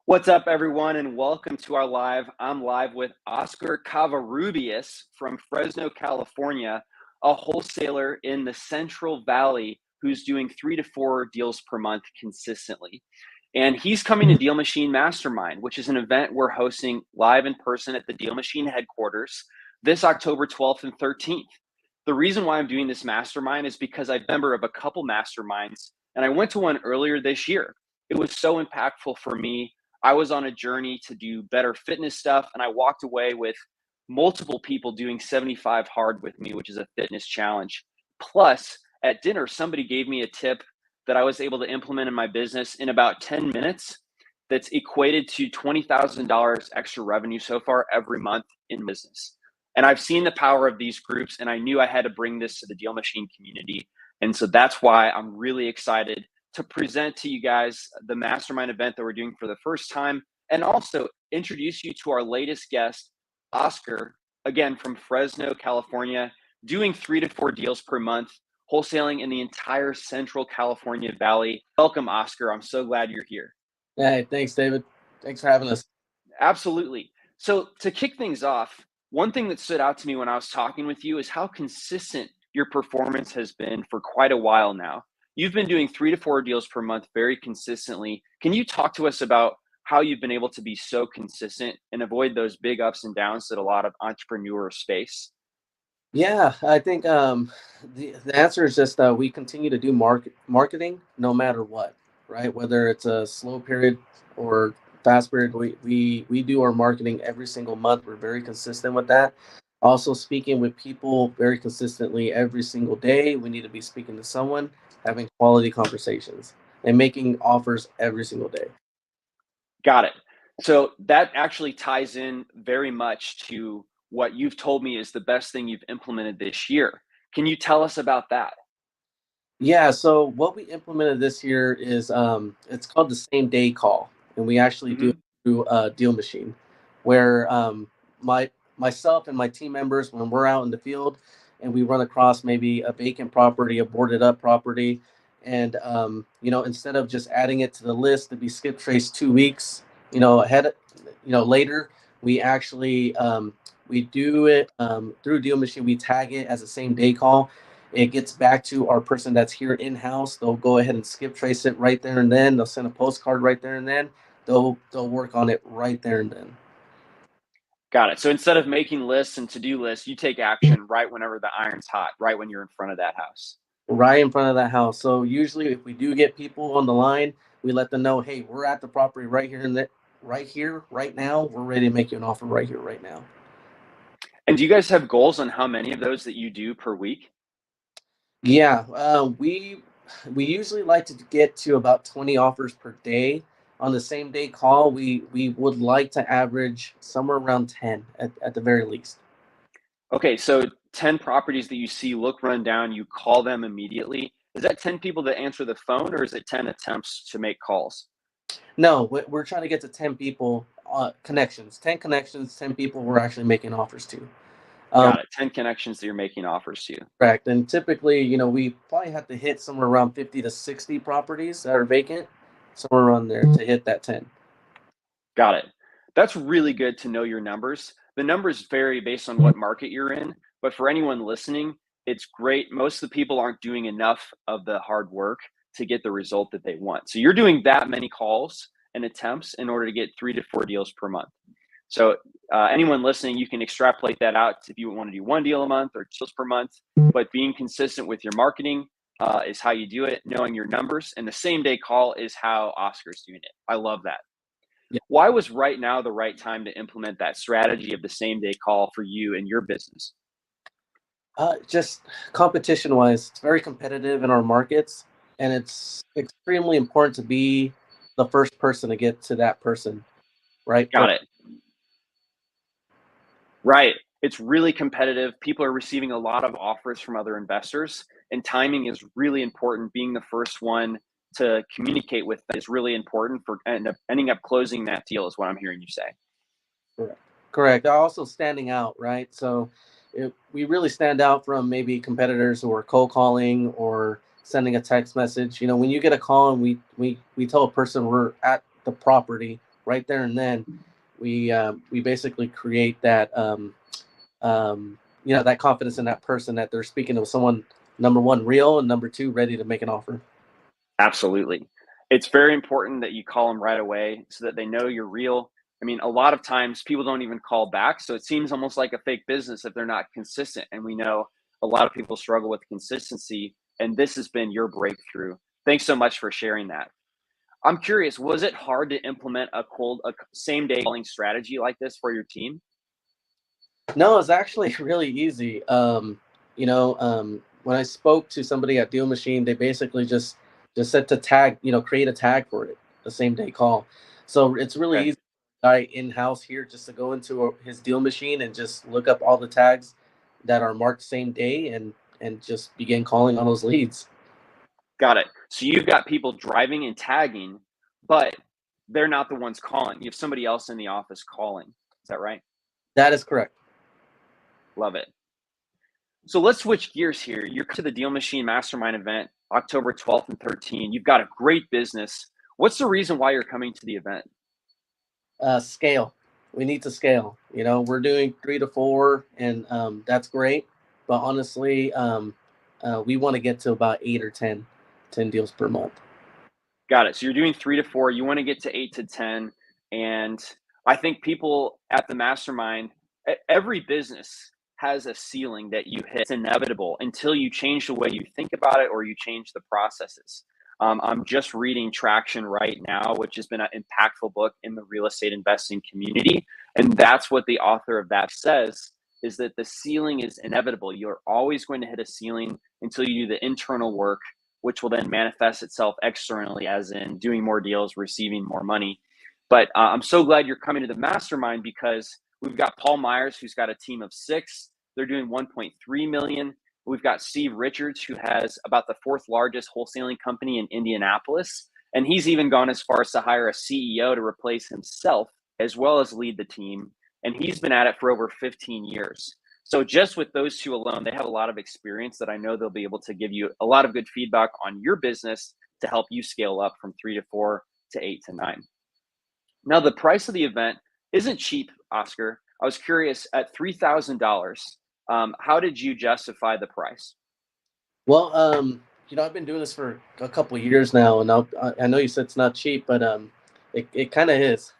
What's up, everyone, and welcome to our live. I'm live with Oscar Cavarubius from Fresno, California, a wholesaler in the Central Valley who's doing 3 to 4 deals per month consistently. And he's coming to DealMachine Mastermind, which is an event we're hosting live in person at the DealMachine headquarters this October 12th and 13th. The reason why I'm doing this mastermind is because I'm a member of a couple masterminds, and I went to one earlier this year. It was so impactful for me. I was on a journey to do better fitness stuff, and I walked away with multiple people doing 75 hard with me, which is a fitness challenge. Plus, at dinner, somebody gave me a tip that I was able to implement in my business in about 10 minutes that's equated to $20,000 extra revenue so far every month in business. And I've seen the power of these groups, and I knew I had to bring this to the DealMachine community. And so that's why I'm really excited to present to you guys the mastermind event that we're doing for the first time, and also introduce you to our latest guest, Oscar, again from Fresno, California, doing 3 to 4 deals per month, wholesaling in the entire Central California Valley. Welcome, Oscar. I'm so glad you're here. Hey, thanks, David. Thanks for having us. Absolutely. So to kick things off, one thing that stood out to me when I was talking with you is how consistent your performance has been for quite a while now. You've been doing 3 to 4 deals per month very consistently. Can you talk to us about how you've been able to be so consistent and avoid those big ups and downs that a lot of entrepreneurs face? Yeah, I think the answer is just we continue to do marketing no matter what, right? Whether it's a slow period or fast period, we do our marketing every single month. We're very consistent with that. Also, speaking with people very consistently every single day. We need to be speaking to someone, having quality conversations, and making offers every single day. Got it. So that actually ties in very much to what you've told me is the best thing you've implemented this year. Can you tell us about that? Yeah, so what we implemented this year is it's called the same day call, and we actually do it Mhm. through DealMachine, where myself and my team members, when we're out in the field and we run across maybe a vacant property, a boarded up property, and instead of just adding it to the list to be skip traced 2 weeks, later, we actually we do it through DealMachine. We tag it as a same day call. It gets back to our person that's here in-house. They'll go ahead and skip trace it right there and then. They'll send a postcard right there and then. They'll work on it right there and then. Got it. So instead of making lists and to-do lists, you take action right whenever the iron's hot, right when you're in front of that house. Right in front of that house. So usually if we do get people on the line, we let them know, hey, we're at the property right here and right here, right now. We're ready to make you an offer right here, right now. And do you guys have goals on how many of those that you do per week? Yeah, we usually like to get to about 20 offers per day. On the same day call, we would like to average somewhere around 10 at the very least. Okay, so 10 properties that you see look run down, you call them immediately. Is that 10 people that answer the phone, or is it 10 attempts to make calls? No, we're trying to get to 10 people, connections, 10 connections, 10 people we're actually making offers to. Um, Got it. 10 connections that you're making offers to. Correct. And typically, we probably have to hit somewhere around 50 to 60 properties that are vacant, somewhere around there to hit that 10. Got it. That's really good to know your numbers. The numbers vary based on what market you're in, but for anyone listening, it's great. Most of the people aren't doing enough of the hard work to get the result that they want. So you're doing that many calls and attempts in order to get 3 to 4 deals per month. So anyone listening, you can extrapolate that out if you want to do 1 deal a month or deals per month. But being consistent with your marketing is how you do it. Knowing your numbers, and the same day call is how Oscar's doing it. I love that. Yeah. Why was right now the right time to implement that strategy of the same day call for you and your business? Just competition wise, it's very competitive in our markets, and it's extremely important to be the first person to get to that person, right? Got it. Right. It's really competitive. People are receiving a lot of offers from other investors, and timing is really important. Being the first one to communicate with them is really important for ending up closing that deal, is what I'm hearing you say. Correct. Correct. Also standing out, right? So we really stand out from maybe competitors who are cold calling or sending a text message. When you get a call and we tell a person we're at the property, right there and then, we basically create that that confidence in that person that they're speaking to someone, number one, real, and number two, ready to make an offer. Absolutely. It's very important that you call them right away so that they know you're real. I mean, a lot of times people don't even call back. So it seems almost like a fake business if they're not consistent. And we know a lot of people struggle with consistency. And this has been your breakthrough. Thanks so much for sharing that. I'm curious, was it hard to implement a same day calling strategy like this for your team? No, it's actually really easy. When I spoke to somebody at DealMachine, they basically just said to tag, create a tag for it, the same day call. So it's really Okay. easy. Guy in house here just to go into his DealMachine and just look up all the tags that are marked same day and just begin calling on those leads. Got it. So you've got people driving and tagging, but they're not the ones calling. You have somebody else in the office calling. Is that right? That is correct. Love it. So let's switch gears here. You're to the Deal Machine Mastermind event, October 12th and 13th. You've got a great business. What's the reason why you're coming to the event? Scale. We need to scale. We're doing 3 to 4, and that's great. But honestly, we want to get to about 8 or 10 deals per month. Got it. So you're doing 3 to 4. You want to get to 8 to 10. And I think people at the mastermind, every business has a ceiling that you hit. It's inevitable until you change the way you think about it or you change the processes. I'm just reading Traction right now, which has been an impactful book in the real estate investing community. And that's what the author of that says, is that the ceiling is inevitable. You're always going to hit a ceiling until you do the internal work, which will then manifest itself externally, as in doing more deals, receiving more money. But I'm so glad you're coming to the mastermind because we've got Paul Myers, who's got a team of 6. They're doing 1.3 million. We've got Steve Richards, who has about the 4th largest wholesaling company in Indianapolis. And he's even gone as far as to hire a CEO to replace himself, as well as lead the team. And he's been at it for over 15 years. So just with those two alone, they have a lot of experience that I know they'll be able to give you a lot of good feedback on your business to help you scale up from 3 to 4 to 8 to 9. Now, the price of the event isn't cheap, Oscar. I was curious, at $3,000, how did you justify the price? Well, I've been doing this for a couple of years now, and I know you said it's not cheap, but it kind of is.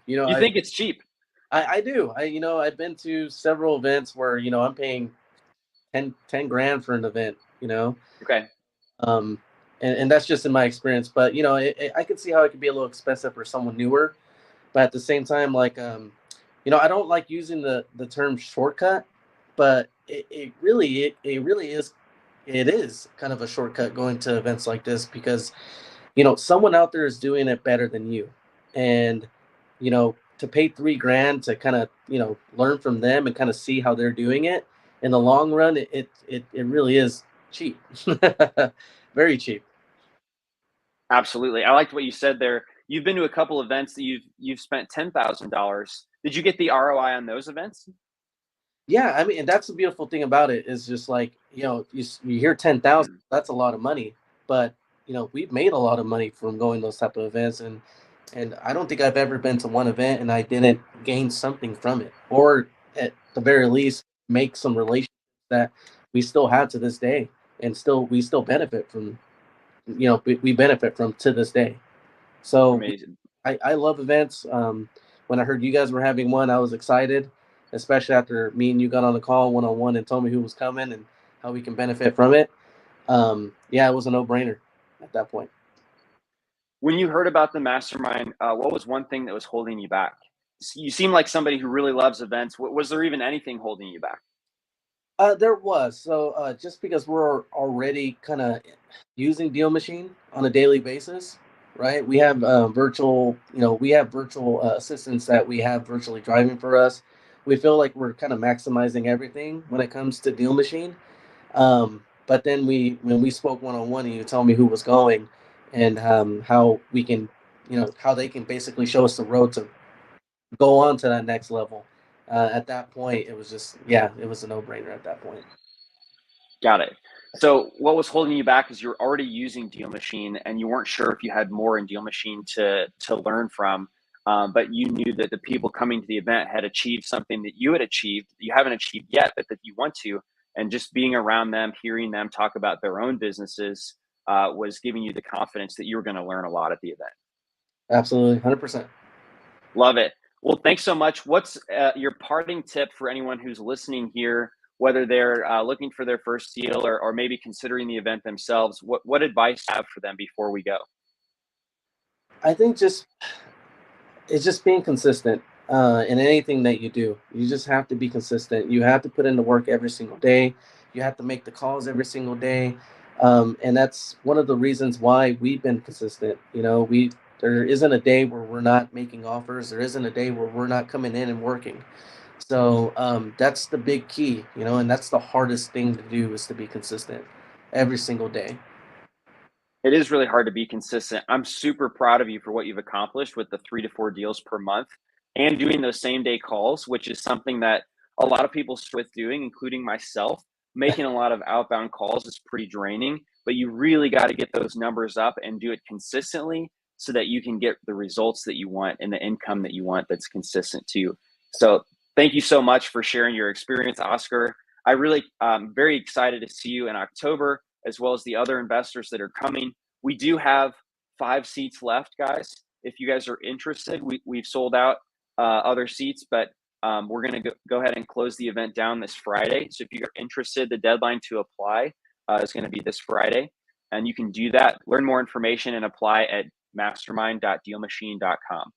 You think it's cheap? I do. I've been to several events where I'm paying 10 grand for an event. Okay. Um, and that's just in my experience. But I could see how it could be a little expensive for someone newer. But at the same time, like I don't like using the term shortcut, but it is kind of a shortcut going to events like this because someone out there is doing it better than you, and to pay 3 grand to kind of learn from them and kind of see how they're doing it in the long run, it really is cheap. Very cheap. Absolutely. I liked what you said there. You've been to a couple events that you've spent $10,000. Did you get the ROI on those events? Yeah, I mean, and that's the beautiful thing about it is just like you hear 10,000, Mhm. that's a lot of money, but we've made a lot of money from going those type of events, and I don't think I've ever been to one event and I didn't gain something from it, or at the very least make some relationships that we still have to this day, and we still benefit from, we benefit from to this day. So Amazing. I love events. When I heard you guys were having one, I was excited, especially after me and you got on the call one on one and told me who was coming and how we can benefit from it. Yeah, it was a no brainer at that point. When you heard about the mastermind, what was one thing that was holding you back? You seem like somebody who really loves events. Was there even anything holding you back? There was. So just because we're already kind of using Deal Machine on a daily basis, right? We have virtual assistants that we have virtually driving for us. We feel like we're kind of maximizing everything when it comes to Deal Machine. But then when we spoke one on one, and you told me who was going, and how we can, how they can basically show us the road to go on to that next level. At that point, it was just, yeah, it was a no brainer at that point. Got it. So what was holding you back is you're already using DealMachine and you weren't sure if you had more in DealMachine to learn from, but you knew that the people coming to the event had achieved something that you had achieved, that you haven't achieved yet, but that you want to. And just being around them, hearing them talk about their own businesses was giving you the confidence that you were going to learn a lot at the event. Absolutely, 100%. Love it. Well, thanks so much. What's your parting tip for anyone who's listening here, whether they're looking for their first deal or maybe considering the event themselves? What advice do you have for them before we go? I think it's just being consistent in anything that you do. You just have to be consistent. You have to put in the work every single day. You have to make the calls every single day, and that's one of the reasons why we've been consistent. There isn't a day where we're not making offers. There isn't a day where we're not coming in and working. So that's the big key, and that's the hardest thing to do is to be consistent every single day. It is really hard to be consistent. I'm super proud of you for what you've accomplished with the 3 to 4 deals per month and doing those same day calls, which is something that a lot of people struggle with doing, including myself. Making a lot of outbound calls is pretty draining, but you really got to get those numbers up and do it consistently so that you can get the results that you want and the income that you want that's consistent too. So thank you so much for sharing your experience, Oscar. I really very excited to see you in October, as well as the other investors that are coming. We do have 5 seats left, guys. If you guys are interested, we've sold out other seats, but we're going to go ahead and close the event down this Friday. So if you're interested, the deadline to apply is going to be this Friday. And you can do that, learn more information, and apply at mastermind.dealmachine.com.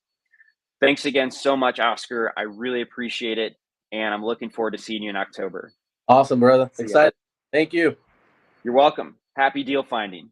Thanks again so much, Oscar. I really appreciate it. And I'm looking forward to seeing you in October. Awesome, brother. See ya. Excited. Thank you. You're welcome. Happy deal finding.